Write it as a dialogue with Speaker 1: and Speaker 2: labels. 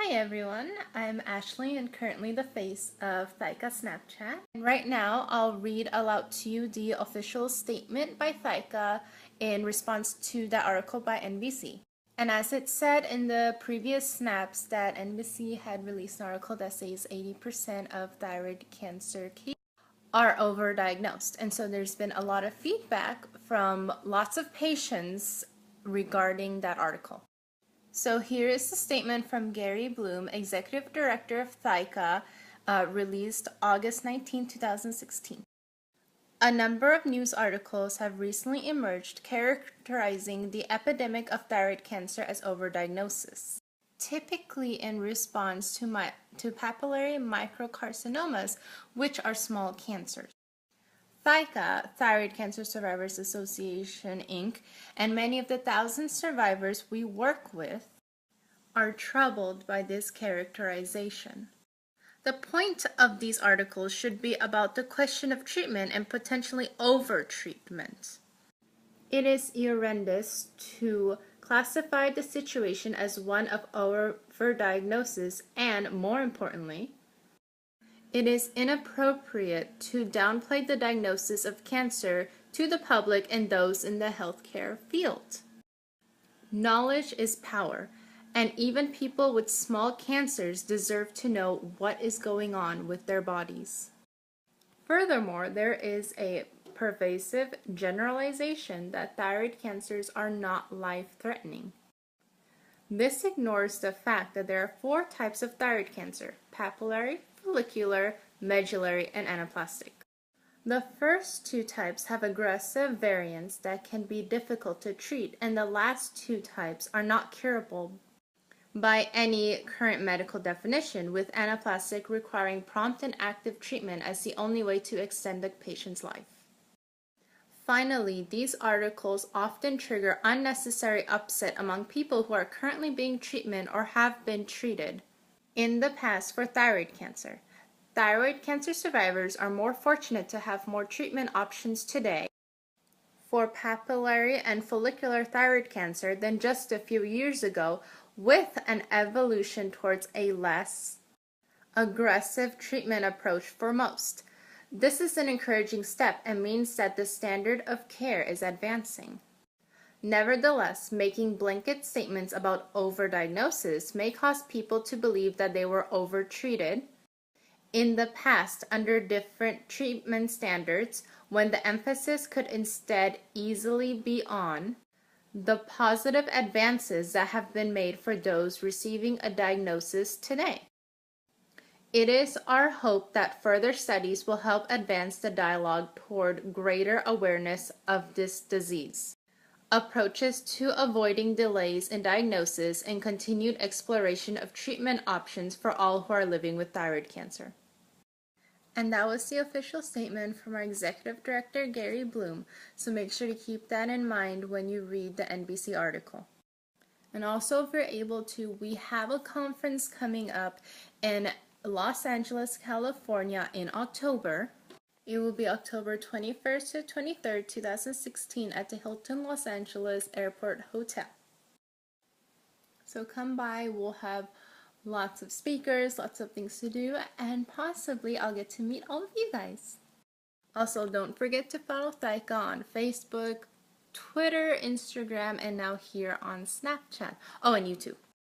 Speaker 1: Hi everyone, I'm Ashley and currently the face of ThyCa Snapchat. And right now I'll read aloud to you the official statement by ThyCa in response to the article by NBC. And as it said in the previous snaps that NBC had released an article that says 80% of thyroid cancer cases are overdiagnosed. And so there's been a lot of feedback from lots of patients regarding that article. So here is the statement from Gary Bloom, Executive Director of ThyCa, released August 19, 2016. A number of news articles have recently emerged characterizing the epidemic of thyroid cancer as overdiagnosis, typically in response to papillary microcarcinomas, which are small cancers. ThyCa, Thyroid Cancer Survivors Association, Inc., and many of the thousands of survivors we work with are troubled by this characterization. The point of these articles should be about the question of treatment and potentially over-treatment. It is erroneous to classify the situation as one of overdiagnosis and, more importantly, it is inappropriate to downplay the diagnosis of cancer to the public and those in the healthcare field. Knowledge is power, and even people with small cancers deserve to know what is going on with their bodies. Furthermore, there is a pervasive generalization that thyroid cancers are not life-threatening. This ignores the fact that there are 4 types of thyroid cancer: papillary, follicular, medullary, and anaplastic. The first 2 types have aggressive variants that can be difficult to treat, and the last 2 types are not curable by any current medical definition, with anaplastic requiring prompt and active treatment as the only way to extend the patient's life. Finally, these articles often trigger unnecessary upset among people who are currently being treated or have been treated in the past for thyroid cancer. Thyroid cancer survivors are more fortunate to have more treatment options today for papillary and follicular thyroid cancer than just a few years ago, with an evolution towards a less aggressive treatment approach for most. This is an encouraging step and means that the standard of care is advancing. Nevertheless, making blanket statements about overdiagnosis may cause people to believe that they were overtreated in the past under different treatment standards, when the emphasis could instead easily be on the positive advances that have been made for those receiving a diagnosis today. It is our hope that further studies will help advance the dialogue toward greater awareness of this disease, approaches to avoiding delays in diagnosis, and continued exploration of treatment options for all who are living with thyroid cancer. And that was the official statement from our Executive Director, Gary Bloom, so make sure to keep that in mind when you read the NBC article. And also, if you're able to, we have a conference coming up in Los Angeles, California in October. It will be October 21st to 23rd, 2016 at the Hilton Los Angeles Airport Hotel. So come by, we'll have lots of speakers, lots of things to do, and possibly I'll get to meet all of you guys. Also, don't forget to follow ThyCa on Facebook, Twitter, Instagram, and now here on Snapchat. Oh, and YouTube.